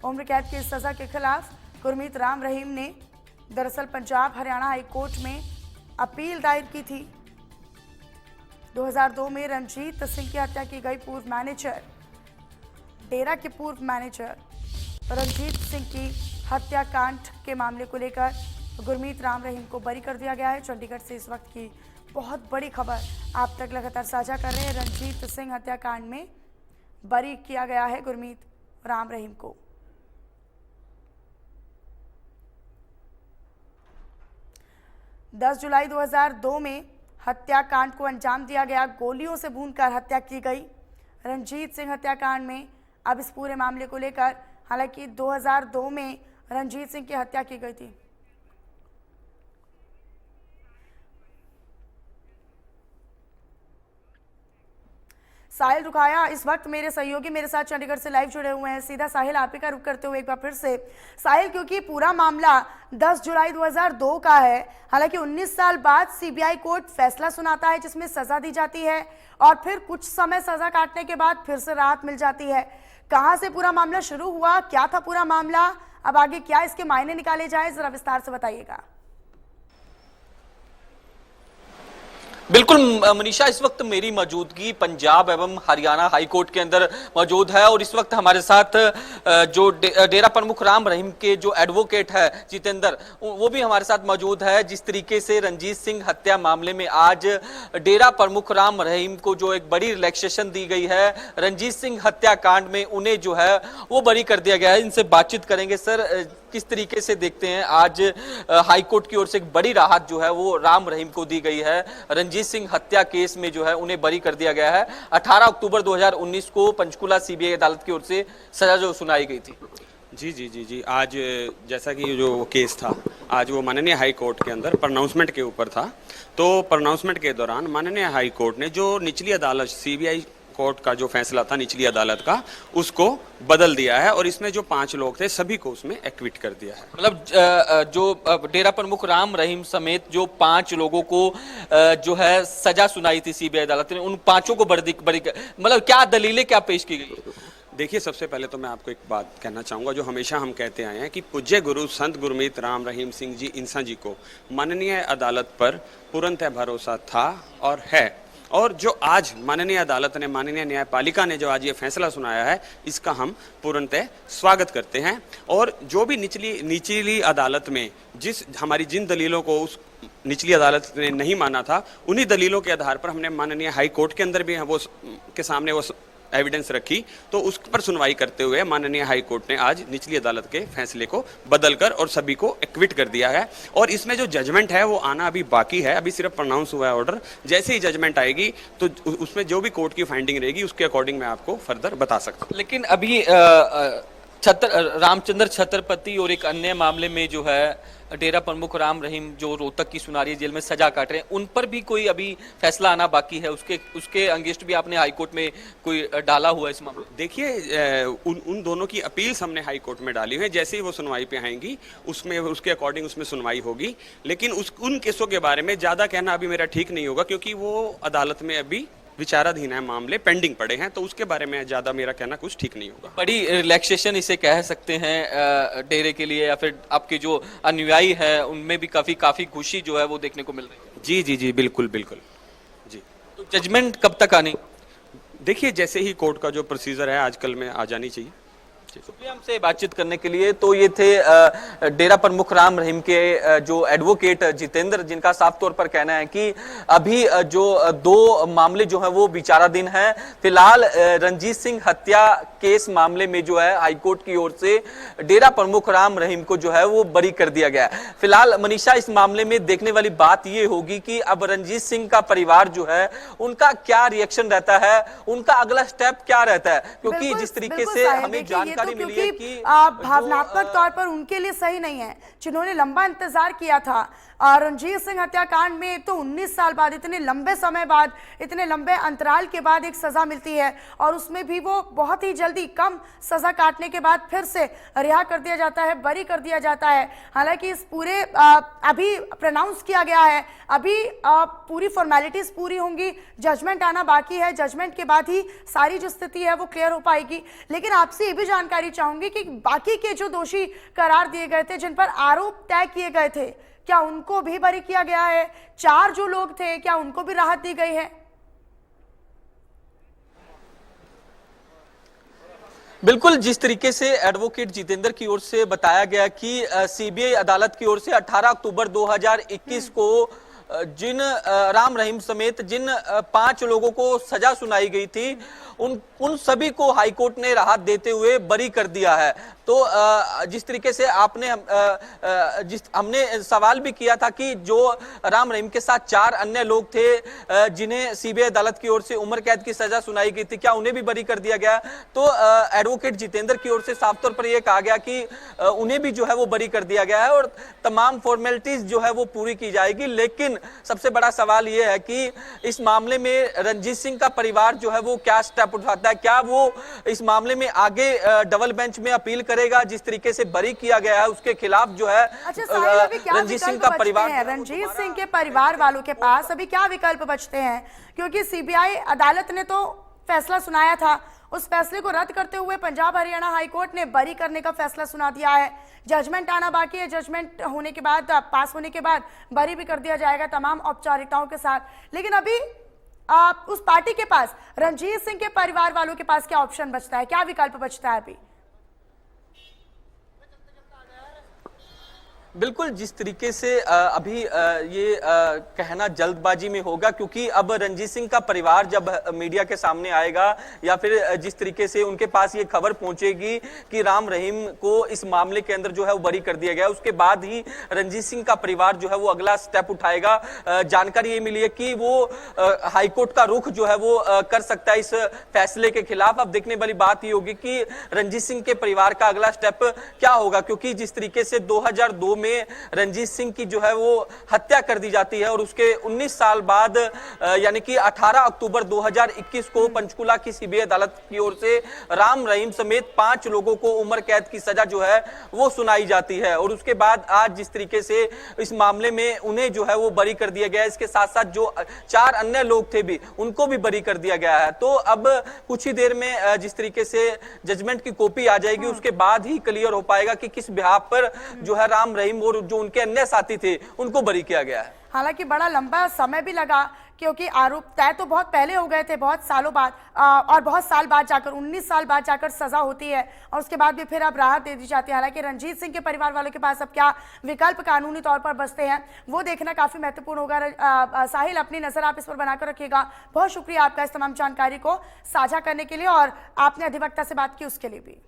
उम्र कैद की सजा के खिलाफ गुरमीत राम रहीम ने दरअसल पंजाब हरियाणा हाई कोर्ट में अपील दायर की थी। 2002 में रणजीत सिंह की हत्या की गई पूर्व मैनेजर डेरा के पूर्व मैनेजर रणजीत सिंह की हत्याकांड के मामले को लेकर गुरमीत राम रहीम को बरी कर दिया गया है। चंडीगढ़ से इस वक्त की बहुत बड़ी खबर आप तक लगातार साझा कर रहे हैं। रणजीत सिंह हत्याकांड में बरी किया गया है गुरमीत राम रहीम को। दस जुलाई 2002 में हत्याकांड को अंजाम दिया गया। गोलियों से भूनकर हत्या की गई रणजीत सिंह हत्याकांड में। अब इस पूरे मामले को लेकर हालांकि 2002 में रणजीत सिंह की हत्या की गई थी। साहिल रुखाया इस वक्त मेरे सहयोगी मेरे साथ चंडीगढ़ से लाइव जुड़े हुए हैं। सीधा साहिल आप ही का रुख करते हुए एक बार फिर से साहिल, क्योंकि पूरा मामला 10 जुलाई 2002 का है। हालांकि 19 साल बाद सीबीआई कोर्ट फैसला सुनाता है जिसमें सजा दी जाती है और फिर कुछ समय सजा काटने के बाद फिर से राहत मिल जाती है। कहां से पूरा मामला शुरू हुआ, क्या था पूरा मामला, अब आगे क्या इसके मायने निकाले जाए, जरा विस्तार से बताइएगा। बिल्कुल मनीषा, इस वक्त मेरी मौजूदगी पंजाब एवं हरियाणा हाई कोर्ट के अंदर मौजूद है और इस वक्त हमारे साथ जो डेरा प्रमुख राम रहीम के जो एडवोकेट है जितेंद्र, वो भी हमारे साथ मौजूद है। जिस तरीके से रणजीत सिंह हत्या मामले में आज डेरा प्रमुख राम रहीम को जो एक बड़ी रिलैक्सेशन दी गई है, रणजीत सिंह हत्याकांड में उन्हें जो है वो बरी कर दिया गया है। इनसे बातचीत करेंगे। सर, किस तरीके से देखते हैं आज हाई कोर्ट की ओर से एक बड़ी राहत जो है वो राम रहीम को दी गई है। रणजीत सिंह हत्या केस में जो है उन्हें बरी कर दिया गया है। 18 अक्टूबर 2019 को पंचकुला सीबीआई अदालत की ओर से सजा जो सुनाई गई थी। जी, आज जैसा कि जो केस था, आज वो माननीय हाई कोर्ट के अंदर प्रोनाउंसमेंट के ऊपर था। तो प्रोनाउंसमेंट के दौरान माननीय हाई कोर्ट ने जो निचली अदालत सीबीआई कोर्ट का जो फैसला था निचली अदालत का, उसको बदल दिया है और इसमें जो 5 लोग थे सभी को उसमें एक्विट कर दिया है। मतलब जो डेरा प्रमुख राम रहीम समेत जो 5 लोगों को जो है सजा सुनाई थी सीबीआई अदालत ने, उन 5 को बरी मतलब क्या दलीलें क्या पेश की गई? देखिए, सबसे पहले तो मैं आपको एक बात कहना चाहूँगा जो हमेशा हम कहते आए हैं कि पूज्य गुरु संत गुरमीत राम रहीम सिंह जी इंसा जी को माननीय अदालत पर पूर्णतः भरोसा था और है। और जो आज माननीय अदालत ने, माननीय न्यायपालिका ने जो आज ये फैसला सुनाया है, इसका हम पूर्णतः स्वागत करते हैं। और जो भी निचली अदालत में हमारी जिन दलीलों को उस निचली अदालत ने नहीं माना था, उन्हीं दलीलों के आधार पर हमने माननीय हाई कोर्ट के अंदर भी वो के सामने वो एविडेंस रखी। तो उस पर सुनवाई करते हुए माननीय हाई कोर्ट ने आज निचली अदालत के फैसले को बदलकर और सभी को एक्विट कर दिया है। और इसमें जो जजमेंट है वो आना अभी बाकी है, अभी सिर्फ प्रोनाउंस हुआ है ऑर्डर। जैसे ही जजमेंट आएगी तो उसमें जो भी कोर्ट की फाइंडिंग रहेगी उसके अकॉर्डिंग मैं आपको फर्दर बता सकता हूँ। लेकिन अभी रामचंद्र छत्रपति और एक अन्य मामले में जो है डेरा प्रमुख राम रहीम जो रोहतक की सुनारी जेल में सजा काट रहे हैं, उन पर भी कोई अभी फैसला आना बाकी है। उसके अंगेंस्ट भी आपने हाई कोर्ट में कोई डाला हुआ है इस मामले? देखिए, उन दोनों की अपील्स हमने हाई कोर्ट में डाली है। जैसे ही वो सुनवाई पे आएंगी उसमें उसके अकॉर्डिंग उसमें सुनवाई होगी। लेकिन उन केसों के बारे में ज्यादा कहना अभी मेरा ठीक नहीं होगा, क्योंकि वो अदालत में अभी विचाराधीन है, मामले पेंडिंग पड़े हैं। तो उसके बारे में ज्यादा मेरा कहना कुछ ठीक नहीं होगा। बड़ी रिलैक्सेशन इसे कह सकते हैं डेरे के लिए, या फिर आपके जो अनुयायी है उनमें भी काफी खुशी जो है वो देखने को मिल रही है। जी, बिल्कुल जी। तो जजमेंट कब तक आनी? देखिए, जैसे ही कोर्ट का जो प्रोसीजर है आजकल में आ जानी चाहिए। शुक्रिया हमसे बातचीत करने के लिए। तो ये थे डेरा प्रमुख राम रहीम के जो एडवोकेट जितेंद्र, जिनका साफ तौर पर कहना है कि अभी जो 2 मामले जो है वो विचाराधीन है। फिलहाल रणजीत सिंह हत्या केस मामले में जो है हाईकोर्ट की ओर से डेरा प्रमुख राम रहीम को जो है वो बरी कर दिया गया है। फिलहाल मनीषा, इस मामले में देखने वाली बात ये होगी कि अब रणजीत सिंह का परिवार जो है उनका क्या रिएक्शन रहता है, उनका अगला स्टेप क्या रहता है, क्योंकि जिस तरीके से हमें जानकारी मिली है कि भावनात्मक तौर पर उनके लिए सही नहीं है, जिन्होंने लंबा इंतजार किया था। रणजीत सिंह हत्याकांड में तो 19 साल बाद, इतने लंबे समय बाद, इतने लंबे अंतराल के बाद एक सजा मिलती है और उसमें भी वो बहुत ही जल्दी कम सजा काटने के बाद फिर से रिहा कर दिया जाता है, बरी कर दिया जाता है। हालांकि इस पूरे अभी प्रोनाउंस किया गया है, अभी पूरी फॉर्मेलिटीज पूरी होंगी, जजमेंट आना बाकी है। जजमेंट के बाद ही सारी जो स्थिति है वो क्लियर हो पाएगी। लेकिन आपसे ये भी जानकारी जानकारी चाहूंगी कि बाकी के जो दोषी करार दिए गए थे, जिन पर आरोप तय किए गए थे, क्या उनको भी बरी किया गया है? 4 जो लोग थे, क्या उनको भी राहत दी गई है? बिल्कुल, जिस तरीके से एडवोकेट जितेंद्र की ओर से बताया गया कि सीबीआई अदालत की ओर से 18 अक्टूबर 2021 को जिन राम रहीम समेत जिन 5 लोगों को सजा सुनाई गई थी, उन सभी को हाईकोर्ट ने राहत देते हुए बरी कर दिया है। तो जिस तरीके से हमने सवाल भी किया था कि जो राम रहीम के साथ 4 अन्य लोग थे जिन्हें सीबीआई अदालत की ओर से उम्र कैद की सजा सुनाई गई थी, क्या उन्हें भी बरी कर दिया गया? तो एडवोकेट जितेंद्र की ओर से साफ तौर पर यह कहा गया कि उन्हें भी जो है वो बरी कर दिया गया है और तमाम फॉर्मेलिटीज जो है वो पूरी की जाएगी। लेकिन सबसे बड़ा सवाल यह है कि इस मामले में रणजीत सिंह का परिवार जो है वो क्या स्टेप उठाता है? क्या वो इस मामले में आगे डबल बेंच में अपील करेगा? जिस तरीके से बरी किया गया है उसके खिलाफ जो है रणजीत सिंह का परिवार, रणजीत सिंह के परिवार वालों के पास अभी क्या विकल्प बचते हैं? क्योंकि सीबीआई अदालत ने तो फैसला सुनाया था, उस फैसले को रद्द करते हुए पंजाब हरियाणा हाईकोर्ट ने बरी करने का फैसला सुना दिया है। जजमेंट आना बाकी है, जजमेंट होने के बाद, पास होने के बाद बरी भी कर दिया जाएगा तमाम औपचारिकताओं के साथ। लेकिन अभी उस पार्टी के पास, रणजीत सिंह के परिवार वालों के पास क्या ऑप्शन बचता है, क्या विकल्प बचता है अभी? बिल्कुल, जिस तरीके से अभी ये कहना जल्दबाजी में होगा, क्योंकि अब रणजीत सिंह का परिवार जब मीडिया के सामने आएगा या फिर जिस तरीके से उनके पास ये खबर पहुंचेगी कि राम रहीम को इस मामले के अंदर जो है वो बरी कर दिया गया, उसके बाद ही रणजीत सिंह का परिवार जो है वो अगला स्टेप उठाएगा। जानकारी ये मिली है कि वो हाईकोर्ट का रुख जो है वो कर सकता है इस फैसले के खिलाफ। अब देखने वाली बात ये होगी कि रणजीत सिंह के परिवार का अगला स्टेप क्या होगा, क्योंकि जिस तरीके से 2002 में रणजीत सिंह की जो है वो हत्या कर दी जाती है और उसके 19 साल बाद यानी कि 18 अक्टूबर 2021 को पंचकुला की सीबीआई अदालत की ओर से राम रहीम समेत 5 लोगों को उम्र कैद की सजा जो है वो सुनाई जाती है और उसके बाद आज जिस तरीके से इस मामले में उन्हें जो है वो बरी कर दिया गया है, इसके साथ साथ जो 4 अन्य लोग थे भी उनको भी बरी कर दिया गया है। तो अब कुछ ही देर में जिस तरीके से जजमेंट की कॉपी आ जाएगी, उसके बाद ही क्लियर हो पाएगा कि किस बिहाफ पर जो है राम रहीम और जो उनके अन्य साथी थे उनको बरी किया गया है। हालांकि बड़ा लंबा समय भी लगा, क्योंकि आरोप तय तो बहुत पहले हो गए थे, बहुत सालों बाद और बहुत साल बाद जाकर 19 साल बाद जाकर सजा होती है और उसके बाद भी फिर अब राहत दे दी जाती है। हालांकि रणजीत सिंह के परिवार वालों के पास अब क्या विकल्प कानूनी तौर पर बचते हैं वो देखना काफी महत्वपूर्ण होगा। साहिल, अपनी नजर आप इस पर बनाकर रखिएगा। बहुत शुक्रिया आपका इस तमाम जानकारी को साझा करने के लिए और आपने अधिवक्ता से बात की उसके लिए भी।